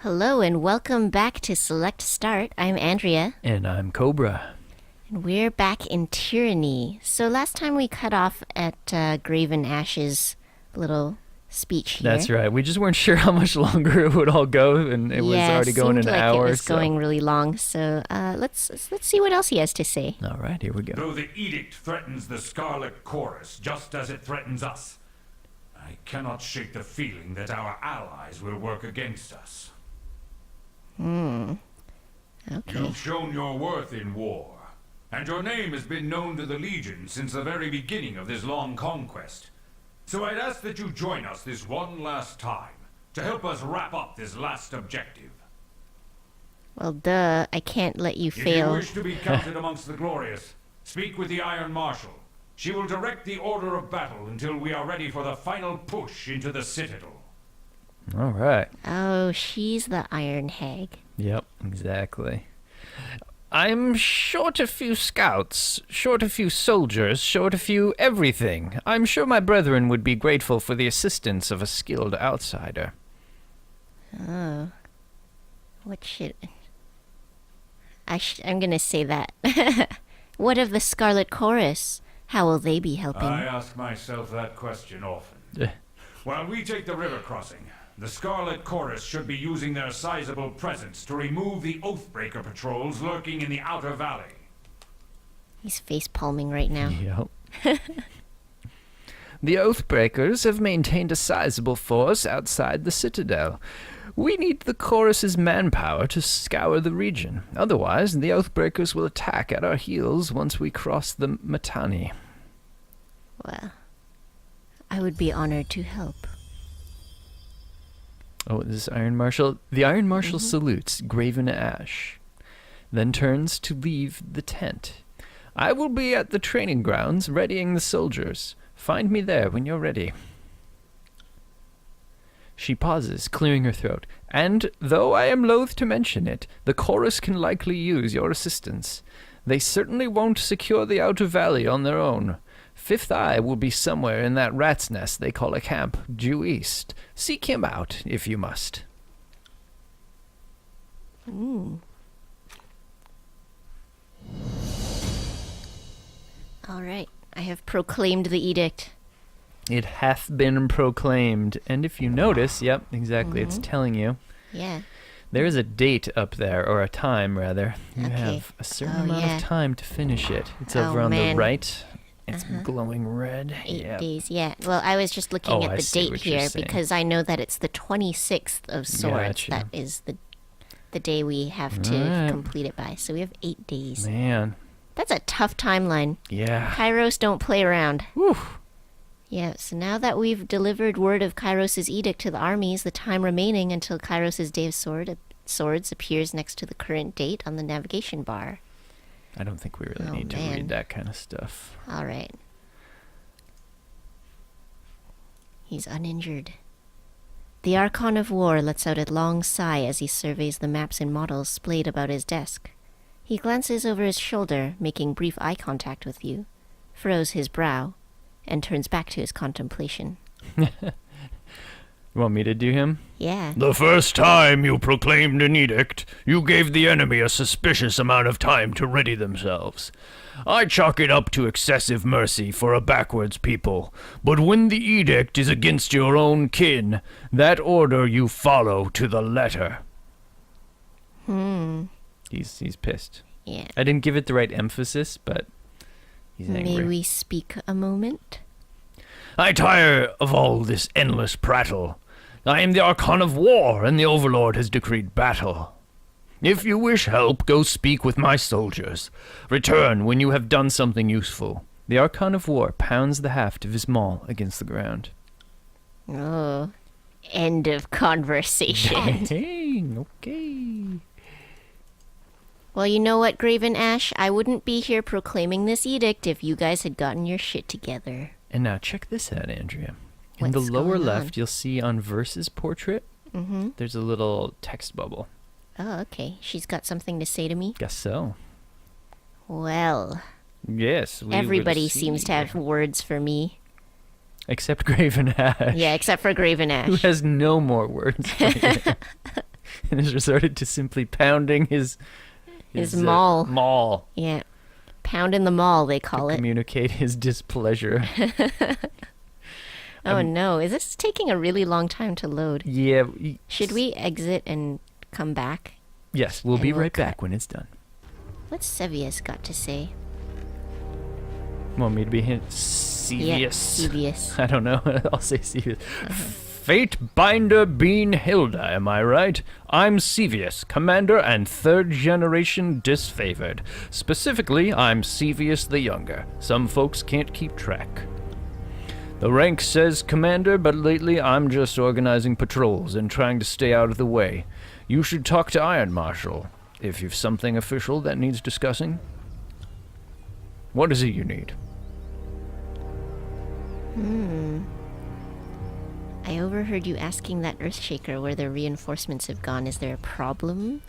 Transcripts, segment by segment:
Hello and welcome back to Select Start. I'm Andrea. And I'm Cobra. And we're back in Tyranny. So last time we cut off at Graven Ash's little speech here. That's right. We just weren't sure how much longer it would all go, and it was already going an hour. It was going really long. So let's see what else he has to say. All right, here we go. Though the edict threatens the Scarlet Chorus just as it threatens us, I cannot shake the feeling that our allies will work against us. Okay. You've shown your worth in war, and your name has been known to the Legion since the very beginning of this long conquest. So I'd ask that you join us this one last time to help us wrap up this last objective. Well, duh. I can't let you If fail. you wish to be counted amongst the glorious, speak with the Iron Marshal. She will direct the order of battle until we are ready for the final push into the Citadel. All right. Oh, she's the Iron Hag. Yep, exactly. I'm short a few scouts, short a few soldiers, short a few everything. I'm sure my brethren would be grateful for the assistance of a skilled outsider. Oh. What should... I'm gonna say that. What of the Scarlet Chorus? How will they be helping? I ask myself that question often. While we take the river crossing, the Scarlet Chorus should be using their sizable presence to remove the Oathbreaker patrols lurking in the Outer Valley. He's face-palming right now. Yep. The Oathbreakers have maintained a sizable force outside the Citadel. We need the Chorus's manpower to scour the region. Otherwise, the Oathbreakers will attack at our heels once we cross the Matani. Well, I would be honored to help. Oh, this Iron Marshal. The Iron Marshal salutes Graven Ash, then turns to leave the tent. I will be at the training grounds readying the soldiers. Find me there when you're ready. She pauses, clearing her throat. And, though I am loath to mention it, the Chorus can likely use your assistance. They certainly won't secure the Outer Valley on their own. Fifth Eye will be somewhere in that rat's nest they call a camp, due east. Seek him out, if you must. Ooh. All right. I have proclaimed the edict. It hath been proclaimed. And if you notice, yep, exactly, it's telling you. Yeah. There is a date up there, or a time, rather. You Okay. have a certain Oh, amount yeah. of time to finish it. It's Oh, over on man. the right. It's glowing red. 8 Yep. days, yeah. Well, I was just looking Oh, at I the see date what you're here saying. because I know that it's the 26th of Swords. Gotcha. That is the day we have to Alright. complete it by. So we have 8 days. Man. That's a tough timeline. Yeah. Kairos don't play around. Whew. Yeah, so now that we've delivered word of Kairos' edict to the armies, the time remaining until Kairos' Day of Swords appears next to the current date on the navigation bar. I don't think we really Oh, need to man. read that kind of stuff. All right. He's uninjured. The Archon of War lets out a long sigh as he surveys the maps and models splayed about his desk. He glances over his shoulder, making brief eye contact with you, furrows his brow, and turns back to his contemplation. You want me to do him? Yeah. The first time you proclaimed an edict, you gave the enemy a suspicious amount of time to ready themselves. I chalk it up to excessive mercy for a backwards people, but when the edict is against your own kin, that order you follow to the letter. He's pissed. Yeah. I didn't give it the right emphasis, but he's angry. May we speak a moment? I tire of all this endless prattle. I am the Archon of War, and the Overlord has decreed battle. If you wish help, go speak with my soldiers. Return when you have done something useful. The Archon of War pounds the haft of his maul against the ground. Oh. End of conversation. Dang, okay. Well, you know what, Graven Ash? I wouldn't be here proclaiming this edict if you guys had gotten your shit together. And now check this out, Andrea. In What's the lower going left, on? you'll see on Verse's portrait, there's a little text bubble. Oh, okay. She's got something to say to me? Guess so. Well, Yes. we everybody will seems see. to have words for me. Except Graven Ash. Yeah, except for Graven Who Ash. has no more words for you. and has resorted to simply pounding his maul. Maul. Yeah. Pound in the mall, they call To it. communicate his displeasure. Oh no, is this taking a really long time to load? Yeah. Should we exit and come back? Yes, we'll And be we'll right cut. back when it's done. What's Sevius got to say? Want me to be hint? Yeah, Sevius. Sevius. I don't know. I'll say Sevius. Fate Binder Beanhilda, am I right? I'm Sevius, commander and third generation disfavored. Specifically, I'm Sevius the Younger. Some folks can't keep track. The rank says commander, but lately I'm just organizing patrols and trying to stay out of the way. You should talk to Iron Marshal, if you've something official that needs discussing. What is it you need? I overheard you asking that Earthshaker where their reinforcements have gone. Is there a problem?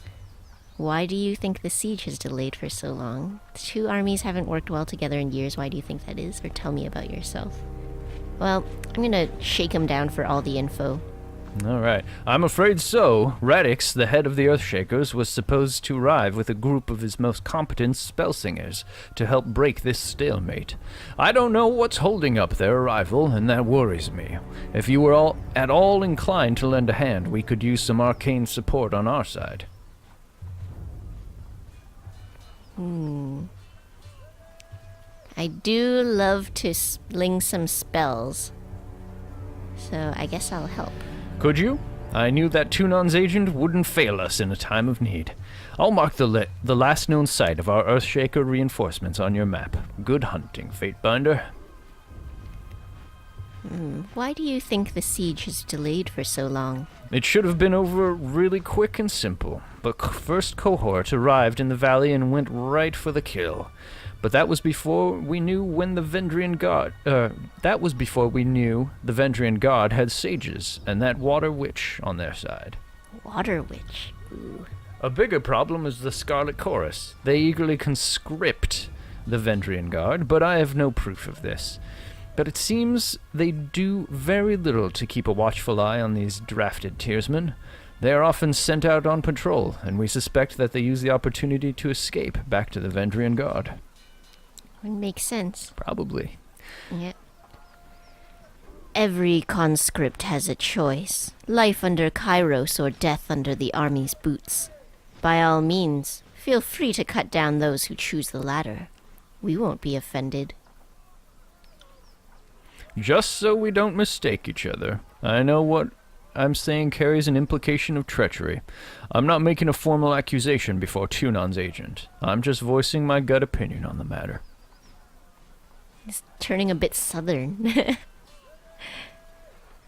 Why do you think the siege has delayed for so long? The two armies haven't worked well together in years. Why do you think that is? Or tell me about yourself. Well, I'm gonna shake him down for all the info. All right. I'm afraid so. Radix, the head of the Earthshakers, was supposed to arrive with a group of his most competent spell singers to help break this stalemate. I don't know what's holding up their arrival, and that worries me. If you were at all inclined to lend a hand, we could use some arcane support on our side. I do love to sling some spells, so I guess I'll help. Could you? I knew that Tunon's agent wouldn't fail us in a time of need. I'll mark the last known site of our Earthshaker reinforcements on your map. Good hunting, Fatebinder. Why do you think the siege has delayed for so long? It should have been over really quick and simple, but first cohort arrived in the valley and went right for the kill. But that was before we knew when the Vendrian God. That was before we knew the Vendrian God had sages and that water witch on their side. Water Witch. Ooh. A bigger problem is the Scarlet Chorus. They eagerly conscript the Vendrian Guard, but I have no proof of this. But it seems they do very little to keep a watchful eye on these drafted tiersmen. They are often sent out on patrol, and we suspect that they use the opportunity to escape back to the Vendrian Guard. Would make sense. Probably. Yep. Every conscript has a choice. Life under Kairos or death under the army's boots. By all means, feel free to cut down those who choose the latter. We won't be offended. Just so we don't mistake each other, I know what I'm saying carries an implication of treachery. I'm not making a formal accusation before Tunon's agent. I'm just voicing my gut opinion on the matter. It's turning a bit southern.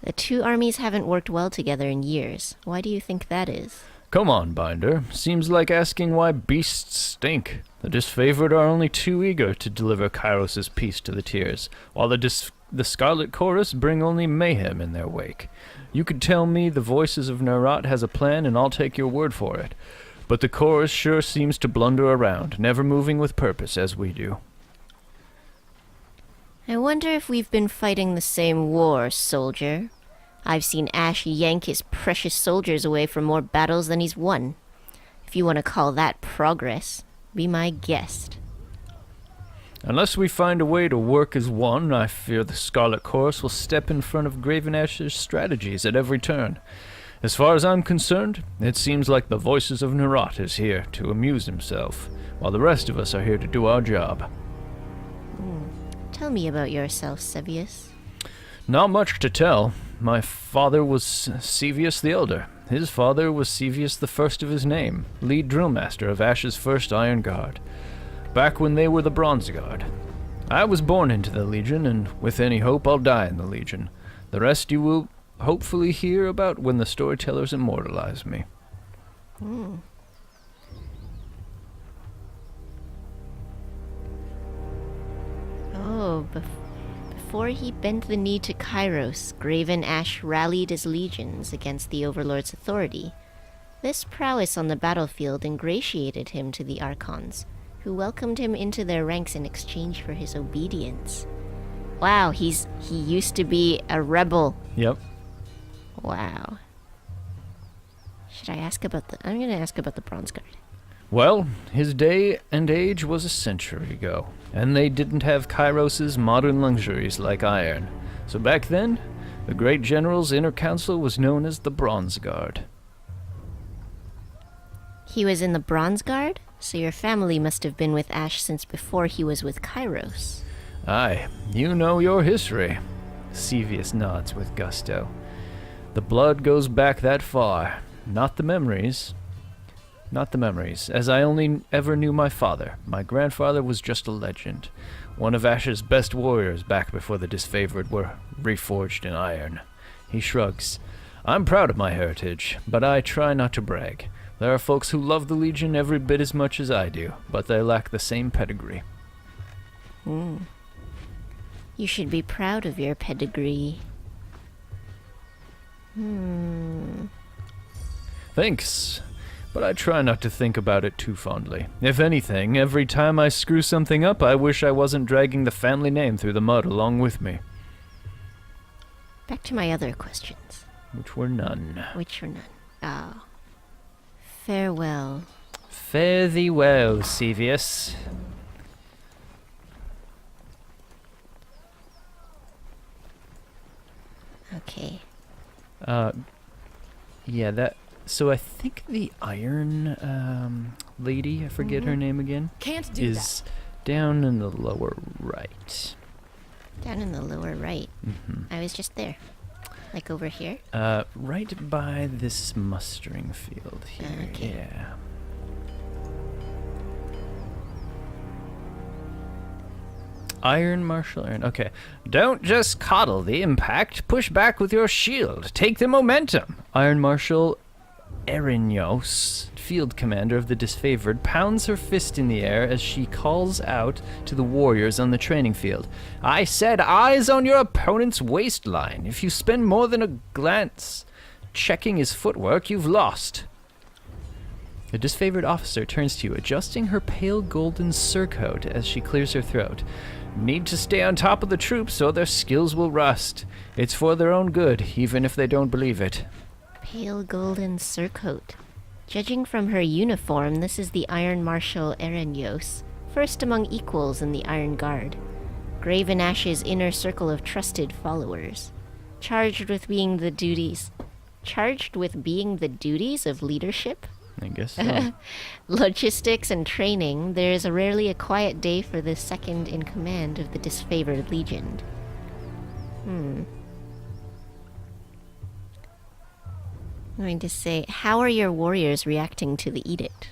The two armies haven't worked well together in years. Why do you think that is? Come on, Binder. Seems like asking why beasts stink. The disfavored are only too eager to deliver Kairos' peace to the tiers, while the Scarlet Chorus bring only mayhem in their wake. You could tell me the Voices of Nerat has a plan and I'll take your word for it. But the Chorus sure seems to blunder around, never moving with purpose as we do. I wonder if we've been fighting the same war, soldier. I've seen Ash yank his precious soldiers away from more battles than he's won. If you want to call that progress, be my guest. Unless we find a way to work as one, I fear the Scarlet Chorus will step in front of Graven Ash's strategies at every turn. As far as I'm concerned, it seems like the Voices of Nerat is here to amuse himself, while the rest of us are here to do our job. Tell me about yourself, Sevius. Not much to tell. My father was Sevius the Elder. His father was Sevius the First of his name, lead drillmaster of Ash's first Iron Guard, back when they were the Bronze Guard. I was born into the Legion, and with any hope I'll die in the Legion. The rest you will hopefully hear about when the storytellers immortalize me. Oh, before he bent the knee to Kairos, Graven Ash rallied his legions against the Overlord's authority. This prowess on the battlefield ingratiated him to the Archons, who welcomed him into their ranks in exchange for his obedience. Wow, he used to be a rebel. Yep. Wow. Should I ask about the... I'm going to ask about the Bronze Guard. Well, his day and age was a century ago, and they didn't have Kairos' modern luxuries like iron. So back then, the great general's inner council was known as the Bronze Guard. He was in the Bronze Guard? So your family must have been with Ash since before he was with Kairos. Aye, you know your history. Sevius nods with gusto. The blood goes back that far. Not the memories, as I only ever knew my father. My grandfather was just a legend. One of Ash's best warriors back before the disfavored were reforged in iron. He shrugs. I'm proud of my heritage, but I try not to brag. There are folks who love the Legion every bit as much as I do, but they lack the same pedigree. You should be proud of your pedigree. Thanks, but I try not to think about it too fondly. If anything, every time I screw something up, I wish I wasn't dragging the family name through the mud along with me. Back to my other questions. Which were none. Ah. Farewell. Fare thee well, Sevius. Okay. Yeah, that... So I think the iron, lady, I forget her name again, Can't do is down in the lower right. Down in the lower right. Mm-hmm. I was just there. Like over here? Right by this mustering field here, Okay. yeah. Iron martial iron, okay. Don't just coddle the impact, push back with your shield, take the momentum. Iron martial Erinyos, field commander of the disfavored, pounds her fist in the air as she calls out to the warriors on the training field. I said eyes on your opponent's waistline. If you spend more than a glance checking his footwork, you've lost. The disfavored officer turns to you, adjusting her pale golden surcoat as she clears her throat. Need to stay on top of the troops or their skills will rust. It's for their own good, even if they don't believe it. Pale golden surcoat. Judging from her uniform, this is the Iron Marshal Erinyos, first among equals in the Iron Guard. Graven Ash's inner circle of trusted followers. Charged with being the duties of leadership? I guess so. Logistics and training, there is rarely a quiet day for the second in command of the disfavored legion. I'm going to say, how are your warriors reacting to the edict?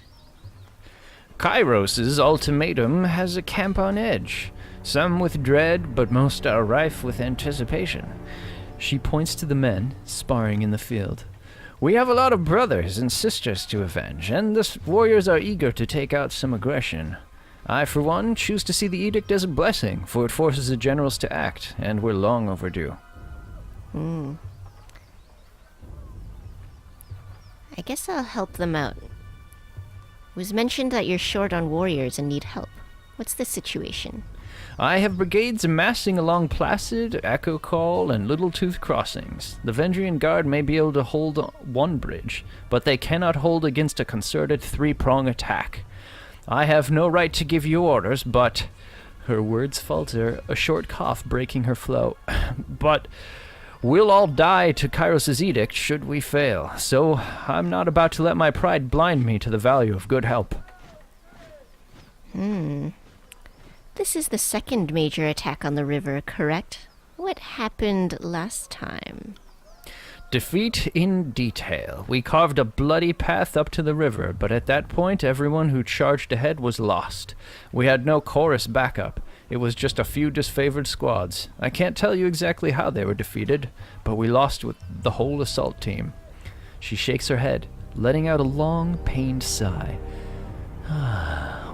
Kairos' ultimatum has a camp on edge. Some with dread, but most are rife with anticipation. She points to the men sparring in the field. We have a lot of brothers and sisters to avenge, and the warriors are eager to take out some aggression. I, for one, choose to see the edict as a blessing, for it forces the generals to act, and we're long overdue. I guess I'll help them out. It was mentioned that you're short on warriors and need help. What's the situation? I have brigades amassing along Placid, Echo Call, and Little Tooth crossings. The Vendrian Guard may be able to hold one bridge, but they cannot hold against a concerted three-prong attack. I have no right to give you orders, but... Her words falter, a short cough breaking her flow. But we'll all die to Kairos' edict should we fail, so I'm not about to let my pride blind me to the value of good help. This is the second major attack on the river, correct? What happened last time? Defeat in detail. We carved a bloody path up to the river, but at that point everyone who charged ahead was lost. We had no chorus backup. It was just a few disfavored squads. I can't tell you exactly how they were defeated, but we lost with the whole assault team. She shakes her head, letting out a long, pained sigh.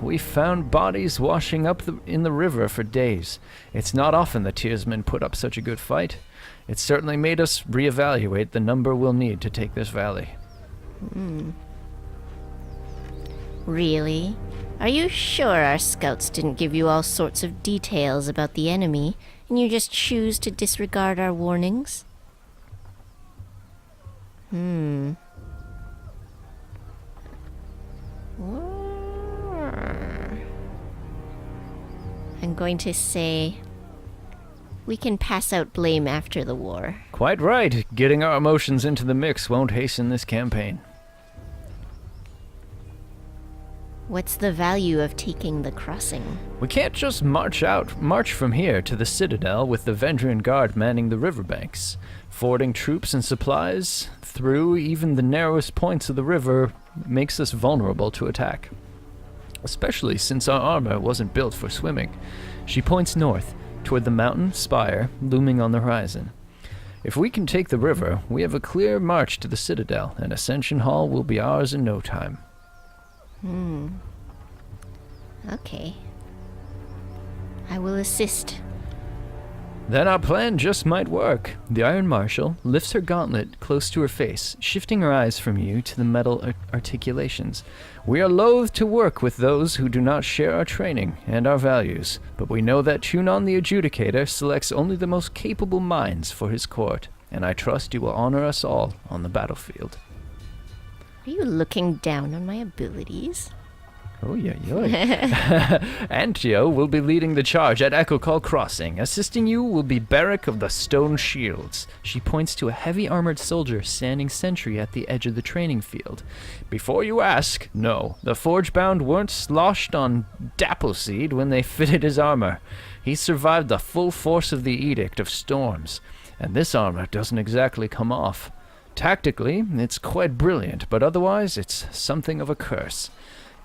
We found bodies washing up in the river for days. It's not often the Tearsmen put up such a good fight. It certainly made us reevaluate the number we'll need to take this valley. Really? Are you sure our scouts didn't give you all sorts of details about the enemy, and you just choose to disregard our warnings? I'm going to say we can pass out blame after the war. Quite right. Getting our emotions into the mix won't hasten this campaign. What's the value of taking the crossing? We can't just march from here to the Citadel with the Vendrian Guard manning the riverbanks. Forwarding troops and supplies through even the narrowest points of the river makes us vulnerable to attack. Especially since our armor wasn't built for swimming. She points north, toward the mountain spire looming on the horizon. If we can take the river, we have a clear march to the Citadel, and Ascension Hall will be ours in no time. Okay. I will assist. Then our plan just might work. The Iron Marshal lifts her gauntlet close to her face, shifting her eyes from you to the metal articulations. We are loath to work with those who do not share our training and our values, but we know that Tunon the Adjudicator selects only the most capable minds for his court, and I trust you will honor us all on the battlefield. Are you looking down on my abilities? Oh, yeah. Andrea will be leading the charge at Echo Call Crossing. Assisting you will be Barik of the Stone Shields. She points to a heavy armored soldier standing sentry at the edge of the training field. Before you ask, no, the Forge-bound weren't sloshed on Dappleseed when they fitted his armor. He survived the full force of the Edict of Storms, and this armor doesn't exactly come off. Tactically, it's quite brilliant, but otherwise it's something of a curse.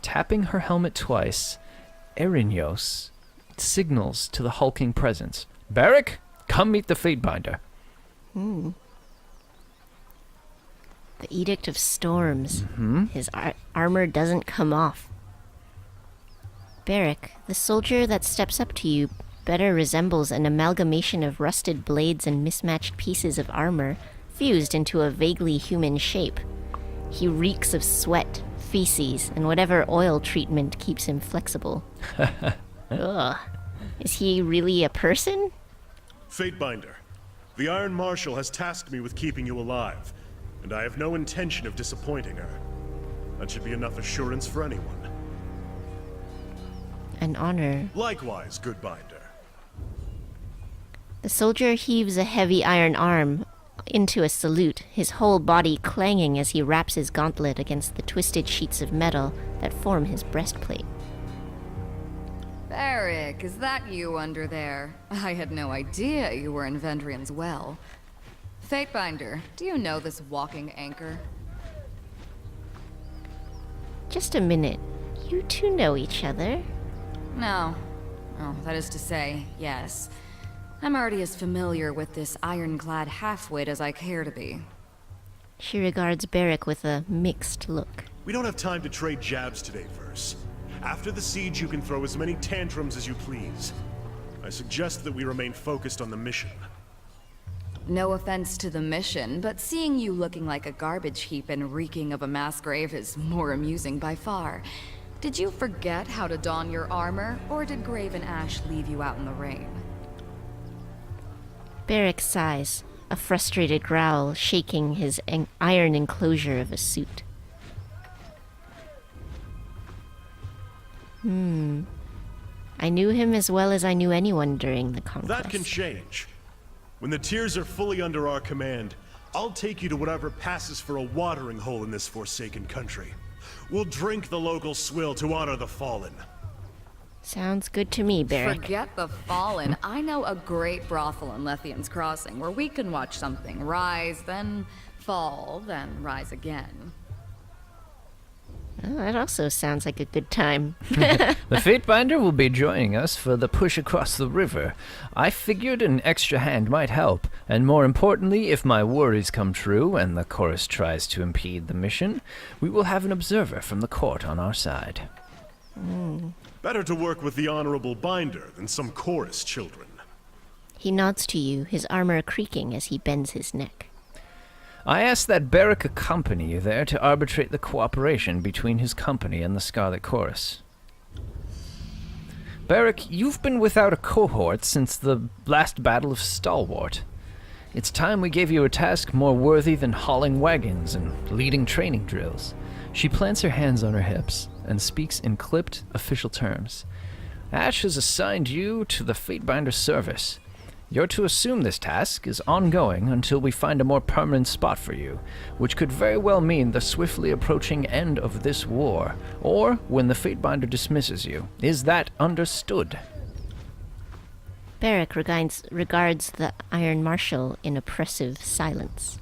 Tapping her helmet twice, Erinyos signals to the hulking presence. Barik, come meet the Fatebinder. The Edict of Storms. His armor doesn't come off. Barik, the soldier that steps up to you better resembles an amalgamation of rusted blades and mismatched pieces of armor fused into a vaguely human shape. He reeks of sweat, feces, and whatever oil treatment keeps him flexible. Ugh. Is he really a person? Fatebinder, the Iron Marshal has tasked me with keeping you alive, and I have no intention of disappointing her. That should be enough assurance for anyone. An honor. Likewise, good Binder. The soldier heaves a heavy iron arm into a salute, his whole body clanging as he wraps his gauntlet against the twisted sheets of metal that form his breastplate. Barik, is that you under there? I had no idea you were in Vendrian's well. Fatebinder, do you know this walking anchor? Just a minute. You two know each other? No. Oh, that is to say, yes. I'm already as familiar with this ironclad halfwit as I care to be. She regards Barik with a mixed look. We don't have time to trade jabs today, Verse. After the siege, you can throw as many tantrums as you please. I suggest that we remain focused on the mission. No offense to the mission, but seeing you looking like a garbage heap and reeking of a mass grave is more amusing by far. Did you forget how to don your armor, or did Grave and Ash leave you out in the rain? Barik sighs, a frustrated growl shaking his iron enclosure of a suit. I knew him as well as I knew anyone during the conquest. That can change. When the tiers are fully under our command, I'll take you to whatever passes for a watering hole in this forsaken country. We'll drink the local swill to honor the fallen. Sounds good to me, Barik. Forget the fallen. I know a great brothel in Lethian's Crossing where we can watch something rise, then fall, then rise again. Well, that also sounds like a good time. The Fatebinder will be joining us for the push across the river. I figured an extra hand might help, and more importantly, if my worries come true and the chorus tries to impede the mission, we will have an observer from the court on our side. Better to work with the Honorable Binder than some chorus children. He nods to you, his armor creaking as he bends his neck. I asked that Barik accompany you there to arbitrate the cooperation between his company and the Scarlet Chorus. Barik, you've been without a cohort since the last Battle of Stalwart. It's time we gave you a task more worthy than hauling wagons and leading training drills. She plants her hands on her hips and speaks in clipped, official terms. Ash has assigned you to the Fatebinder service. You're to assume this task is ongoing until we find a more permanent spot for you, which could very well mean the swiftly approaching end of this war, or when the Fatebinder dismisses you. Is that understood? Barik regards the Iron Marshal in oppressive silence.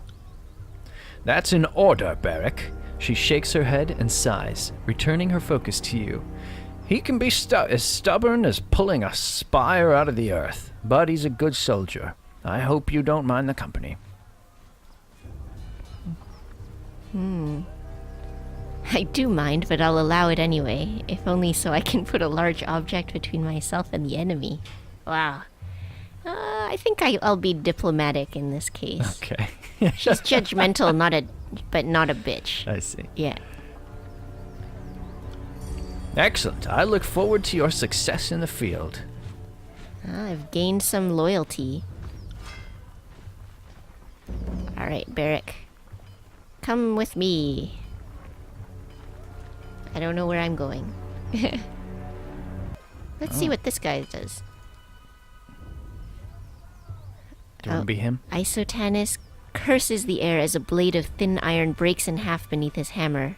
That's in order, Barik. She shakes her head and sighs, returning her focus to you. He can be as stubborn as pulling a spire out of the earth, but he's a good soldier. I hope you don't mind the company. I do mind, but I'll allow it anyway, if only so I can put a large object between myself and the enemy. Wow. I think I'll be diplomatic in this case. Okay. She's judgmental, but not a bitch. I see. Yeah. Excellent. I look forward to your success in the field. I've gained some loyalty. Alright, Barik. Come with me. I don't know where I'm going. Let's see what this guy does. Do you want to be him? Isotanus curses the air as a blade of thin iron breaks in half beneath his hammer.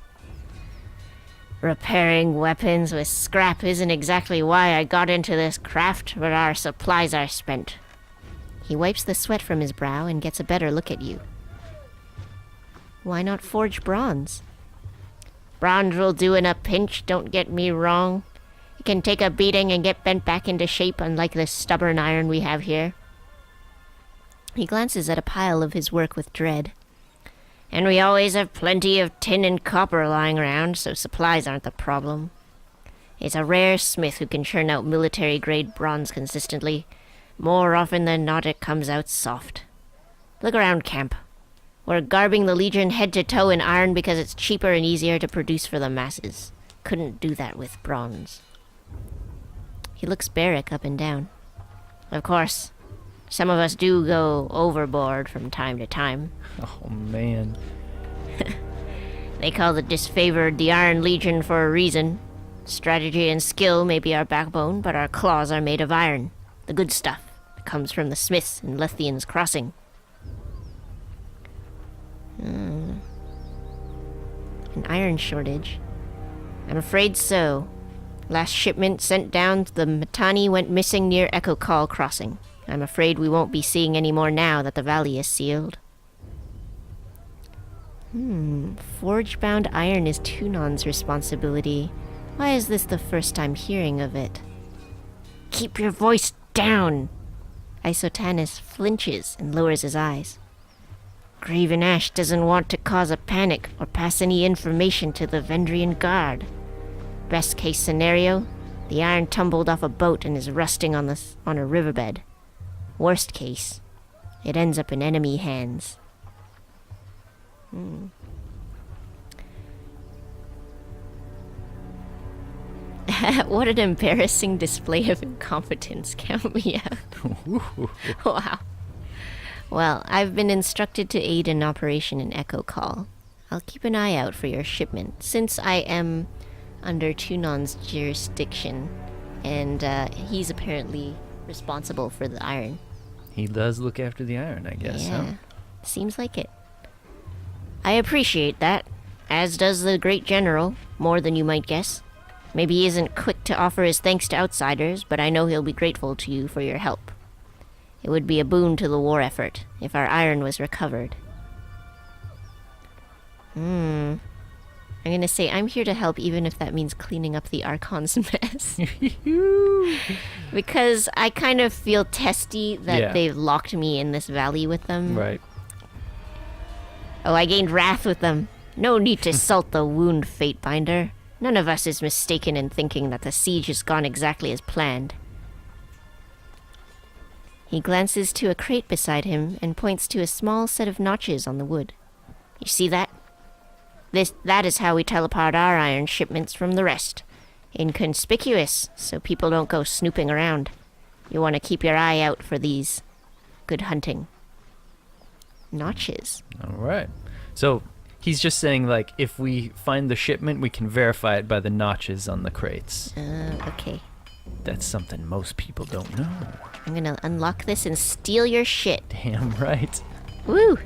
Repairing weapons with scrap isn't exactly why I got into this craft, but our supplies are spent. He wipes the sweat from his brow and gets a better look at you. Why not forge bronze? Bronze will do in a pinch, don't get me wrong. It can take a beating and get bent back into shape, unlike the stubborn iron we have here. He glances at a pile of his work with dread. And we always have plenty of tin and copper lying around, so supplies aren't the problem. It's a rare smith who can churn out military-grade bronze consistently. More often than not, it comes out soft. Look around camp. We're garbing the Legion head to toe in iron because it's cheaper and easier to produce for the masses. Couldn't do that with bronze. He looks Barik up and down. Of course, some of us do go overboard from time to time. Oh, man. They call the disfavored the Iron Legion for a reason. Strategy and skill may be our backbone, but our claws are made of iron. The good stuff that comes from the smiths in Lethian's Crossing. An iron shortage? I'm afraid so. Last shipment sent down to the Mittani went missing near Echo Call Crossing. I'm afraid we won't be seeing any more now that the valley is sealed. Forge-bound iron is Tunon's responsibility. Why is this the first I'm hearing of it? Keep your voice down! Isotanus flinches and lowers his eyes. Graven Ash doesn't want to cause a panic or pass any information to the Vendrian Guard. Best case scenario, the iron tumbled off a boat and is rusting on a riverbed. Worst case, it ends up in enemy hands. What an embarrassing display of incompetence. Count me out. Wow. Well, I've been instructed to aid in operation in Echo Call. I'll keep an eye out for your shipment, since I am under Tunon's jurisdiction, and he's apparently responsible for the iron. He does look after the iron, I guess, Yeah, huh? seems like it. I appreciate that, as does the great general, more than you might guess. Maybe he isn't quick to offer his thanks to outsiders, but I know he'll be grateful to you for your help. It would be a boon to the war effort if our iron was recovered. I'm gonna say I'm here to help, even if that means cleaning up the Archon's mess. Because I kind of feel testy that they've locked me in this valley with them. Right. Oh, I gained wrath with them. No need to salt the wound, Fatebinder. None of us is mistaken in thinking that the siege has gone exactly as planned. He glances to a crate beside him and points to a small set of notches on the wood. You see that? That is how we tell apart our iron shipments from the rest. Inconspicuous, so people don't go snooping around. You want to keep your eye out for these. Good hunting. Notches. All right. So He's just saying, like, if we find the shipment, we can verify it by the notches on the crates. Okay. That's something most people don't know. I'm gonna unlock this and steal your shit. Damn right. Woo!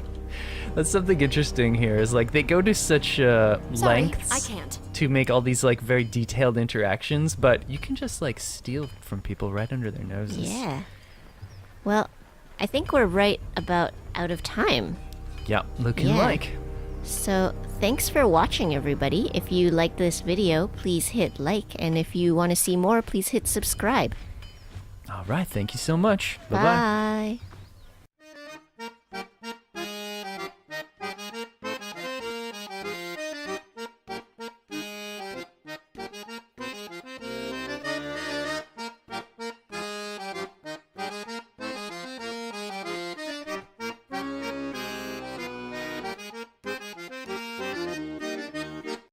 That's something interesting here, is like they go to such lengths I can't. to make all these like very detailed interactions, but you can just like steal from people right under their noses. Yeah. Well, I think we're right about out of time. Yeah, looking Yeah. like. So, thanks for watching, everybody. If you liked this video, please hit like, and if you want to see more, please hit subscribe. All right, thank you so much. Bye-bye. Bye.